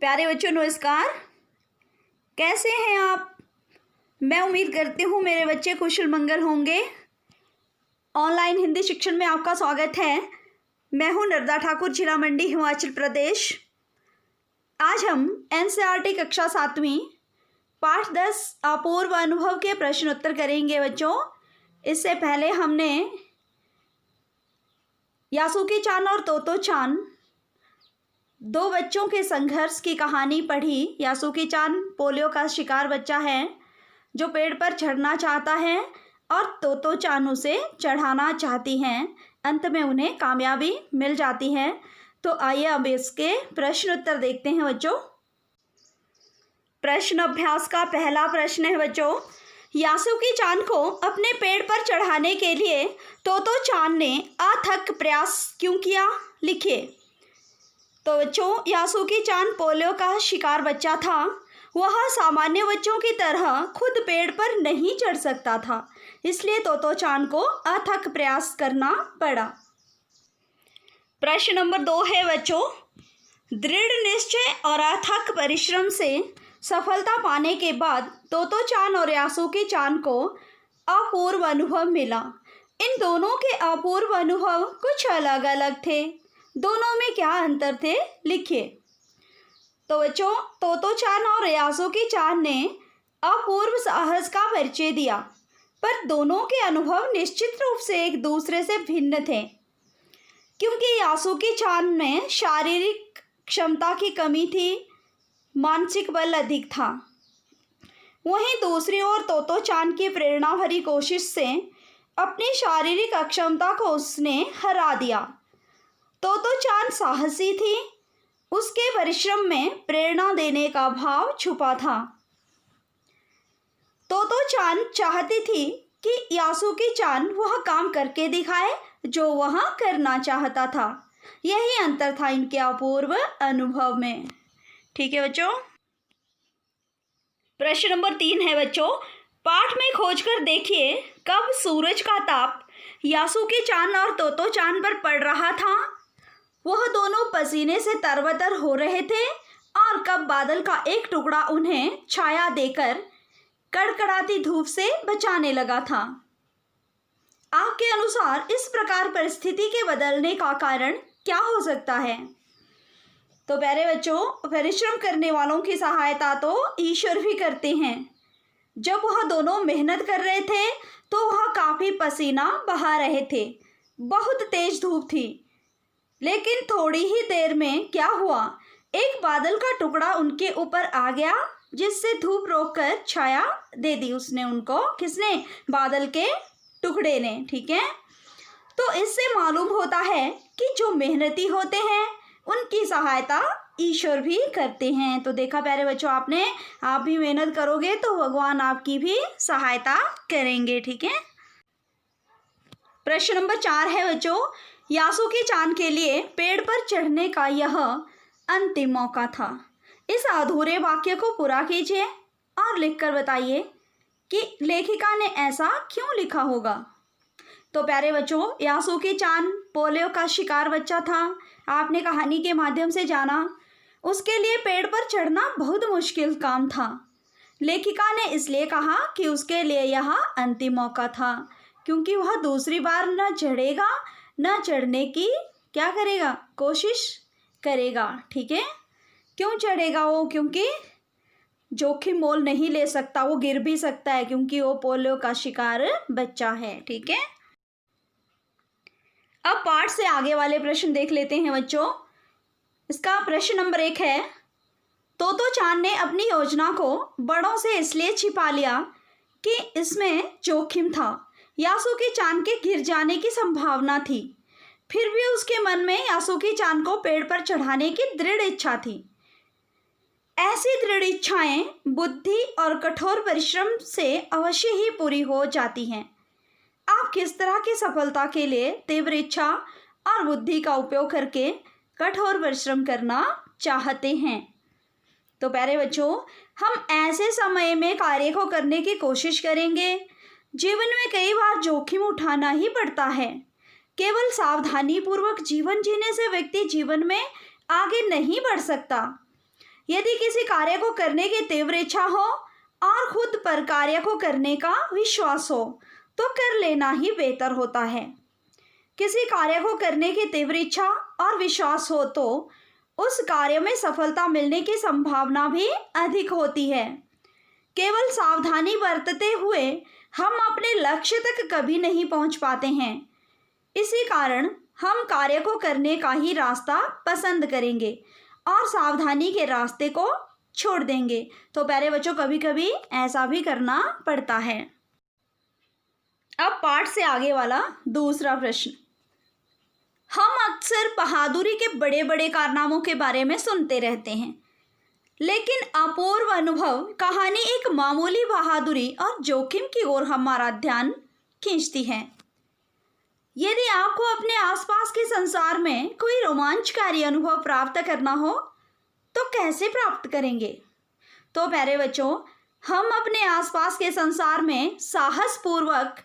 प्यारे बच्चों नमस्कार। कैसे हैं आप? मैं उम्मीद करती हूँ मेरे बच्चे कुशल मंगल होंगे। ऑनलाइन हिंदी शिक्षण में आपका स्वागत है। मैं हूँ नर्मदा ठाकुर, जिला मंडी, हिमाचल प्रदेश। आज हम एनसीईआरटी कक्षा 7वीं पाठ 10 अपूर्व अनुभव के प्रश्न उत्तर करेंगे बच्चों। इससे पहले हमने यासुकी चान और तोतो चान दो बच्चों के संघर्ष की कहानी पढ़ी। यासुकी चान पोलियो का शिकार बच्चा है जो पेड़ पर चढ़ना चाहता है और तोतो चान उसे चढ़ाना चाहती हैं। अंत में उन्हें कामयाबी मिल जाती है। तो आइए अब इसके प्रश्न उत्तर देखते हैं बच्चों। प्रश्न अभ्यास का पहला प्रश्न है बच्चों, यासुकी चान को अपने पेड़ पर चढ़ाने के लिए तोतो चान ने अथक प्रयास क्यों किया? लिखिए। तो बच्चों, यासुकी चान पोलियो का शिकार बच्चा था। वह सामान्य बच्चों की तरह खुद पेड़ पर नहीं चढ़ सकता था, इसलिए तोतो चान को अथक प्रयास करना पड़ा। प्रश्न नंबर 2 है बच्चों, दृढ़ निश्चय और अथक परिश्रम से सफलता पाने के बाद तोतो चान और यासुकी चान को अपूर्व अनुभव मिला। इन दोनों के अपूर्व अनुभव कुछ अलग अलग थे। दोनों में क्या अंतर थे? लिखिए। तो बच्चों, तोतो चान और यासुकी चान ने अपूर्व साहस का परिचय दिया, पर दोनों के अनुभव निश्चित रूप से एक दूसरे से भिन्न थे, क्योंकि यासुकी चान में शारीरिक क्षमता की कमी थी, मानसिक बल अधिक था। वहीं दूसरी ओर तोतो चान की प्रेरणा भरी कोशिश से अपनी शारीरिक अक्षमता को उसने हरा दिया। तोतो चान साहसी थी, उसके परिश्रम में प्रेरणा देने का भाव छुपा था। तोतो चान चाहती थी कि यासुकी चान वह काम करके दिखाए जो वह करना चाहता था। यही अंतर था इनके अपूर्व अनुभव में। ठीक है बच्चों। प्रश्न नंबर 3 है बच्चों, पाठ में खोजकर देखिए कब सूरज का ताप यासुकी चान और तोतो चान पर पड़ रहा था। वह दोनों पसीने से तरबतर हो रहे थे और कब बादल का एक टुकड़ा उन्हें छाया देकर कड़कड़ाती धूप से बचाने लगा था। आपके अनुसार इस प्रकार परिस्थिति के बदलने का कारण क्या हो सकता है? तो प्यारे बच्चों, परिश्रम करने वालों की सहायता तो ईश्वर भी करते हैं। जब वह दोनों मेहनत कर रहे थे तो वह काफ़ी पसीना बहा रहे थे। बहुत तेज धूप थी, लेकिन थोड़ी ही देर में क्या हुआ, एक बादल का टुकड़ा उनके ऊपर आ गया, जिससे धूप रोककर छाया दे दी उसने उनको। किसने? बादल के टुकड़े ने। ठीक है। तो इससे मालूम होता है कि जो मेहनती होते हैं उनकी सहायता ईश्वर भी करते हैं। तो देखा प्यारे बच्चों आपने, आप भी मेहनत करोगे तो भगवान आपकी भी सहायता करेंगे। ठीक है। प्रश्न नंबर 4 है बच्चों, यासुकी चान के लिए पेड़ पर चढ़ने का यह अंतिम मौका था। इस अधूरे वाक्य को पूरा कीजिए और लिखकर बताइए कि लेखिका ने ऐसा क्यों लिखा होगा। तो प्यारे बच्चों, यासुकी चान पोलियो का शिकार बच्चा था। आपने कहानी के माध्यम से जाना। उसके लिए पेड़ पर चढ़ना बहुत मुश्किल काम था। लेखिका ने इसलिए कहा कि उसके लिए यह अंतिम मौका था, क्योंकि वह दूसरी बार न चढ़ेगा, न चढ़ने की क्या करेगा, कोशिश करेगा। ठीक है। क्यों चढ़ेगा वो? क्योंकि जोखिम मोल नहीं ले सकता, वो गिर भी सकता है, क्योंकि वो पोलियो का शिकार बच्चा है। ठीक है। अब पाठ से आगे वाले प्रश्न देख लेते हैं बच्चों। इसका प्रश्न नंबर 1 है, तोतो चान ने अपनी योजना को बड़ों से इसलिए छिपा लिया कि इसमें जोखिम था। यासुकी चान के गिर जाने की संभावना थी, फिर भी उसके मन में यासुकी चान को पेड़ पर चढ़ाने की दृढ़ इच्छा थी। ऐसी दृढ़ इच्छाएं बुद्धि और कठोर परिश्रम से अवश्य ही पूरी हो जाती हैं। आप किस तरह की सफलता के लिए तीव्र इच्छा और बुद्धि का उपयोग करके कठोर परिश्रम करना चाहते हैं? तो प्यारे बच्चों, हम ऐसे समय में कार्य को करने की कोशिश करेंगे। जीवन में कई बार जोखिम उठाना ही पड़ता है। केवल सावधानी पूर्वक जीवन जीने से व्यक्ति जीवन में आगे नहीं बढ़ सकता। यदि किसी कार्य को करने की तीव्र इच्छा हो और खुद पर कार्य को करने का विश्वास हो तो कर लेना ही बेहतर होता है। किसी कार्य को करने की तीव्र इच्छा और विश्वास हो तो उस कार्य में सफलता मिलने की संभावना भी अधिक होती है। केवल सावधानी बरतते हुए हम अपने लक्ष्य तक कभी नहीं पहुंच पाते हैं। इसी कारण हम कार्य को करने का ही रास्ता पसंद करेंगे और सावधानी के रास्ते को छोड़ देंगे। तो प्यारे बच्चों, कभी कभी ऐसा भी करना पड़ता है। अब पाठ से आगे वाला दूसरा प्रश्न। हम अक्सर बहादुरी के बड़े बड़े कारनामों के बारे में सुनते रहते हैं, लेकिन अपूर्व अनुभव कहानी एक मामूली बहादुरी और जोखिम की ओर हमारा ध्यान खींचती है। यदि आपको अपने आसपास के संसार में कोई रोमांचकारी अनुभव प्राप्त करना हो तो कैसे प्राप्त करेंगे? तो प्यारे बच्चों, हम अपने आसपास के संसार में साहसपूर्वक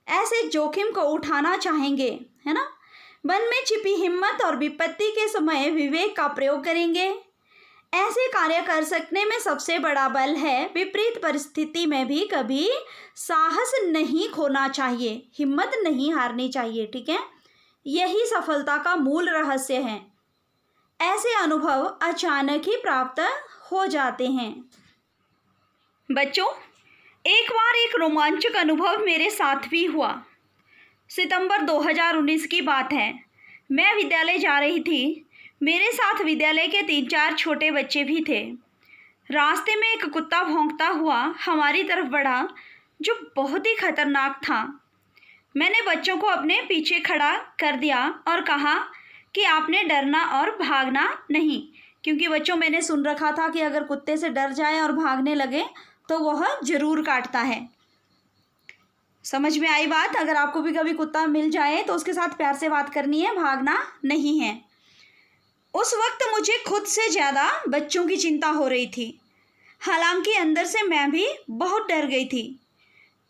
ऐसे जोखिम को उठाना चाहेंगे, है ना। मन में छिपी हिम्मत और विपत्ति के समय विवेक का प्रयोग करेंगे। ऐसे कार्य कर सकने में सबसे बड़ा बल है विपरीत परिस्थिति में भी कभी साहस नहीं खोना चाहिए, हिम्मत नहीं हारनी चाहिए, ठीक है। यही सफलता का मूल रहस्य है। ऐसे अनुभव अचानक ही प्राप्त हो जाते हैं। बच्चों, एक बार एक रोमांचक अनुभव मेरे साथ भी हुआ। सितंबर 2019 की बात है। मैं विद्यालय जा रही थी। मेरे साथ विद्यालय के 3-4 छोटे बच्चे भी थे। रास्ते में एक कुत्ता भौंकता हुआ हमारी तरफ बढ़ा, जो बहुत ही खतरनाक था। मैंने बच्चों को अपने पीछे खड़ा कर दिया और कहा कि आपने डरना और भागना नहीं, क्योंकि बच्चों मैंने सुन रखा था कि अगर कुत्ते से डर जाए और भागने लगे तो वह ज़रूर काटता है। समझ में आई बात? अगर आपको भी कभी कुत्ता मिल जाए तो उसके साथ प्यार से बात करनी है, भागना नहीं है। उस वक्त मुझे खुद से ज़्यादा बच्चों की चिंता हो रही थी। हालांकि अंदर से मैं भी बहुत डर गई थी।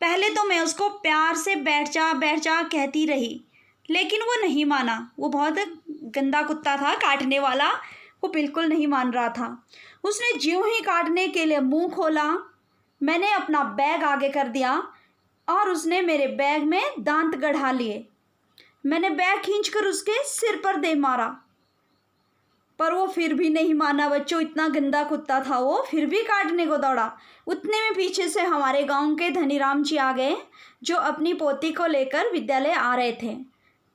पहले तो मैं उसको प्यार से बैठ जा कहती रही, लेकिन वो नहीं माना। वो बहुत गंदा कुत्ता था, काटने वाला। वो बिल्कुल नहीं मान रहा था। उसने ज्यों ही काटने के लिए मुंह खोला, मैंने अपना बैग आगे कर दिया और उसने मेरे बैग में दांत गढ़ा लिए। मैंने बैग खींचकर उसके सिर पर दे मारा, पर वो फिर भी नहीं माना। बच्चों, इतना गंदा कुत्ता था वो, फिर भी काटने को दौड़ा। उतने में पीछे से हमारे गांव के धनीराम जी आ गए, जो अपनी पोती को लेकर विद्यालय आ रहे थे।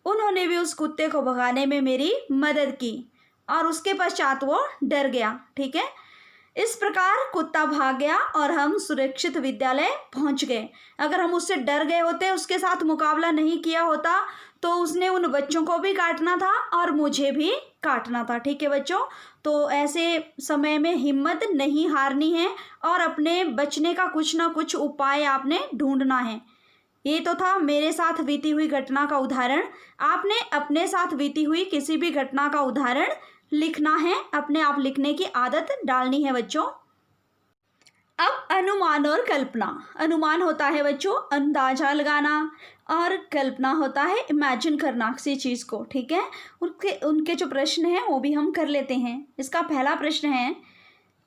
उन्होंने भी उस कुत्ते को भगाने में मेरी मदद की और उसके पश्चात वो डर गया, ठीक है। इस प्रकार कुत्ता भाग गया और हम सुरक्षित विद्यालय पहुंच गए। अगर हम उससे डर गए होते, उसके साथ मुकाबला नहीं किया होता, तो उसने उन बच्चों को भी काटना था और मुझे भी काटना था, ठीक है बच्चों। तो ऐसे समय में हिम्मत नहीं हारनी है और अपने बचने का कुछ ना कुछ उपाय आपने ढूंढना है। ये तो था मेरे साथ बीती हुई घटना का उदाहरण। आपने अपने साथ बीती हुई किसी भी घटना का उदाहरण लिखना है, अपने आप लिखने की आदत डालनी है बच्चों। अब अनुमान और कल्पना। अनुमान होता है बच्चों अंदाजा लगाना, और कल्पना होता है इमेजिन करना किसी चीज़ को, ठीक है। उनके जो प्रश्न हैं वो भी हम कर लेते हैं। इसका पहला प्रश्न है,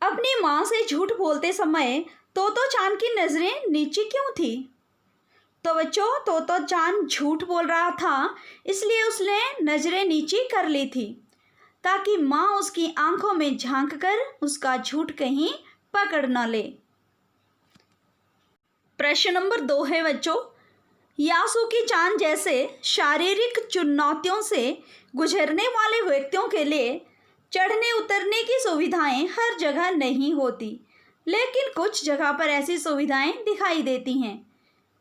अपनी माँ से झूठ बोलते समय तोतो चान की नज़रें नीचे क्यों थी? तो बच्चों, तोतो चान झूठ बोल रहा था, इसलिए उसने नज़रें नीची कर ली थी, ताकि माँ उसकी आंखों में झांक कर उसका झूठ कहीं पकड़ न ले। प्रश्न नंबर 2 है बच्चों, यासुकी चान जैसे शारीरिक चुनौतियों से गुजरने वाले व्यक्तियों के लिए चढ़ने उतरने की सुविधाएं हर जगह नहीं होती, लेकिन कुछ जगह पर ऐसी सुविधाएं दिखाई देती हैं।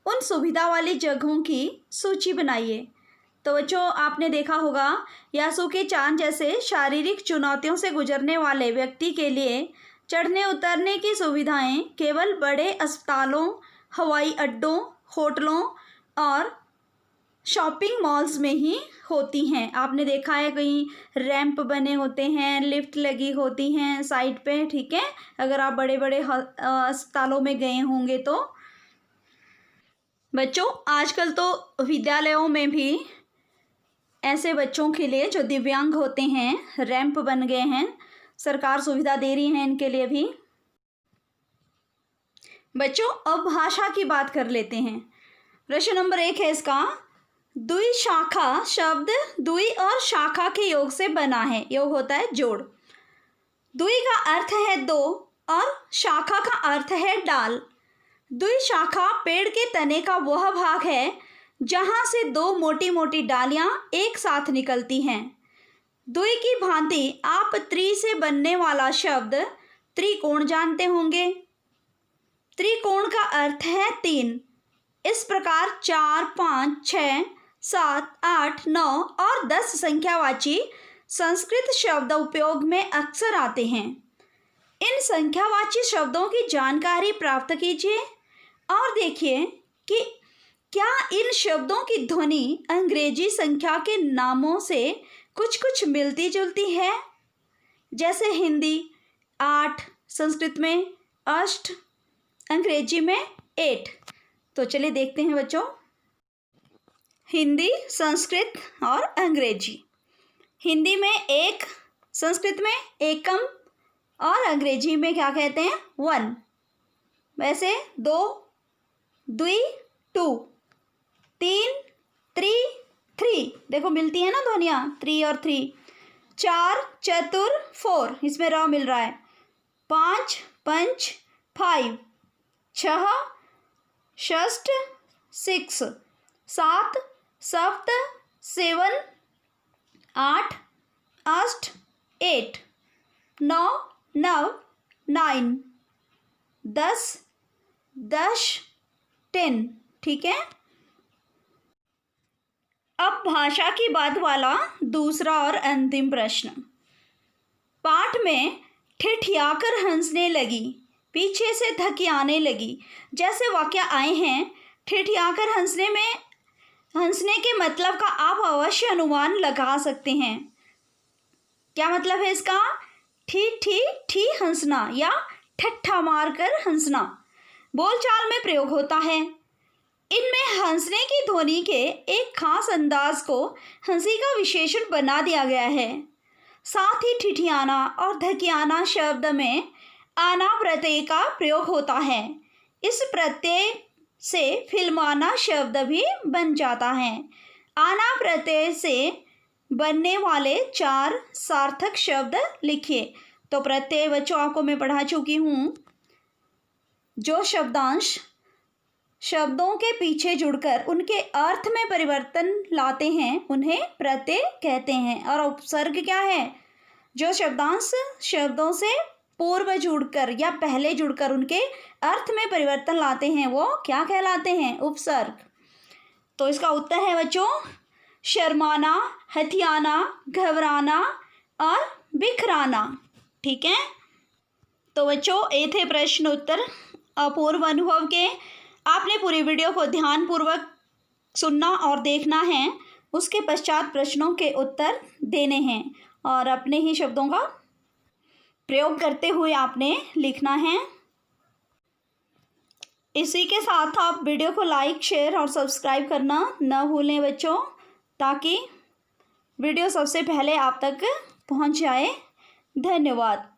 उन सुविधा वाली जगहों की सूची बनाइए। तो बच्चों, आपने देखा होगा यासुकी चान जैसे शारीरिक चुनौतियों से गुजरने वाले व्यक्ति के लिए चढ़ने उतरने की सुविधाएं केवल बड़े अस्पतालों, हवाई अड्डों, होटलों और शॉपिंग मॉल्स में ही होती हैं। आपने देखा है कहीं रैंप बने होते हैं, लिफ्ट लगी होती हैं साइड पे, ठीक है। अगर आप बड़े बड़े अस्पतालों में गए होंगे तो। बच्चों, आजकल तो विद्यालयों में भी ऐसे बच्चों के लिए जो दिव्यांग होते हैं रैंप बन गए हैं। सरकार सुविधा दे रही है इनके लिए भी। बच्चों अब भाषा की बात कर लेते हैं। प्रश्न नंबर 1 है इसका, द्विशाखा शब्द द्वि और शाखा के योग से बना है। योग होता है जोड़। द्वि का अर्थ है दो और शाखा का अर्थ है डाल। द्विशाखा पेड़ के तने का वह भाग है जहाँ से दो मोटी मोटी डालियाँ एक साथ निकलती हैं। द्वि की भांति आप त्रि से बनने वाला शब्द त्रिकोण जानते होंगे। त्रिकोण का अर्थ है 3। इस प्रकार 4, 5, 6, 7, 8, 9 और 10 संख्यावाची संस्कृत शब्द उपयोग में अक्सर आते हैं। इन संख्यावाची शब्दों की जानकारी प्राप्त कीजिए और देखिए कि क्या इन शब्दों की ध्वनि अंग्रेजी संख्या के नामों से कुछ कुछ मिलती जुलती है। जैसे हिंदी 8, संस्कृत में अष्ट, अंग्रेजी में 8। तो चलिए देखते हैं बच्चों, हिंदी, संस्कृत और अंग्रेजी। हिंदी में 1, संस्कृत में एकम और अंग्रेजी में क्या कहते हैं 1। वैसे 2 द्वि 2, 3 त्रि 3, देखो मिलती है ना ध्वनियाँ 3 और 3। 4 चतुर 4, इसमें र मिल रहा है। 5 पंच 5, 6 षष्ठ 6, 7 सप्त 7, 8 अष्ट 8, 9 नव 9, 10 10। ठीक है। अब भाषा की बात वाला दूसरा और अंतिम प्रश्न। पाठ में ठिठियाकर हंसने लगी, पीछे से धकियाने लगी, जैसे वाक्य आए हैं। ठिठियाकर हंसने के मतलब का आप अवश्य अनुमान लगा सकते हैं। क्या मतलब है इसका? ठी ठी ठी हंसना या ठट्ठा मारकर हंसना बोलचाल में प्रयोग होता है। इनमें हंसने की ध्वनि के एक खास अंदाज को हंसी का विशेषण बना दिया गया है। साथ ही ठिठियाना और धकियाना शब्द में आना प्रत्यय का प्रयोग होता है। इस प्रत्यय से फिल्माना शब्द भी बन जाता है। आना प्रत्यय से बनने वाले 4 सार्थक शब्द लिखिए। तो प्रत्यय बच्चों आपको मैं पढ़ा चुकी हूँ। जो शब्दांश शब्दों के पीछे जुड़कर उनके अर्थ में परिवर्तन लाते हैं उन्हें प्रत्यय कहते हैं। और उपसर्ग क्या है? जो शब्दांश शब्दों से पूर्व जुड़कर या पहले जुड़कर उनके अर्थ में परिवर्तन लाते हैं वो क्या कहलाते हैं? उपसर्ग। तो इसका उत्तर है बच्चों शर्माना, हथियाना, घबराना और बिखराना। ठीक है। तो बच्चों ये थे प्रश्न उत्तर अपूर्व अनुभव के। आपने पूरी वीडियो को ध्यानपूर्वक सुनना और देखना है। उसके पश्चात प्रश्नों के उत्तर देने हैं और अपने ही शब्दों का प्रयोग करते हुए आपने लिखना है। इसी के साथ आप वीडियो को लाइक, शेयर और सब्सक्राइब करना न भूलें बच्चों, ताकि वीडियो सबसे पहले आप तक पहुंच जाए। धन्यवाद।